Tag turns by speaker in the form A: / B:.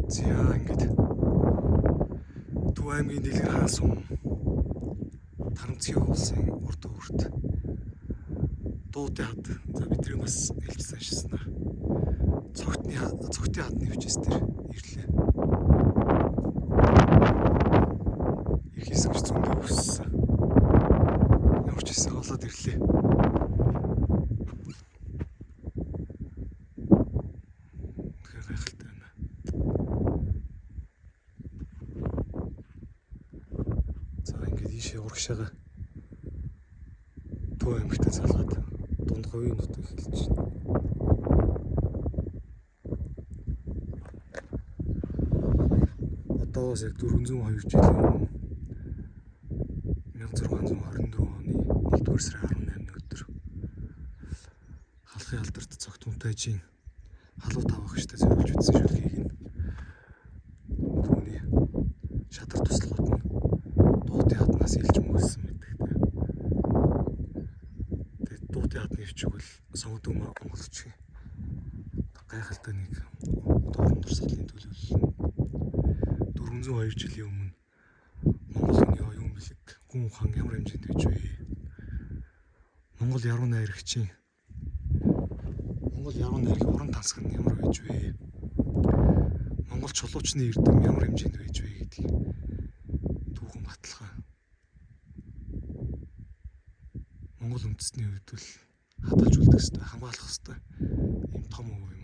A: За ингээд Төв аймгийн Дэлгэр хаан сум Тарамцгийн улсын урд өвөрт дуутай хад. За бидний бас хэлж саншилснаа цогтны хадны хүчээс тэр ирлээ. Их хэсэгч зөндөө өссөн. Ямар ч хэсэг олоод ирлээ. Тэгэхээр гайхалтай байна. За ингээд ийшээ урагшаага Төв аймагтаа залгаад дунд говийн нутаг эхэлж байна. Одоос яг 402 жилийн өмнө 1624 оны 1-р сарын 18-ны өдөр халахын алдарт цогт мунтайжийн халуун таваагчтай зориулж үтсэн шүлгийг нь түүний шадар туслахад нь дуутын хаднаас илж мөссөн байдаг. Тэгээд дуутын хадны өвчг бол сонгод монголчгийн гайхалтай нэг дуран дурсгалын төлөөлөл нь 402 жилийн өмнө Монгол хүний оюун бэлэг гүн ухаан ямар хэмжээнд байж вэ? Монгол яруу найрагчийн уран тансаг нь ямар байж вэ? Монгол чулуучны эрдэм ямар хэмжээнд байж вэ гэдгийг түүхэн баталгаа. Монгол үндэстний хувьд бол хадгалж үлдэх ёстой, хамгаалах ёстой юм том үе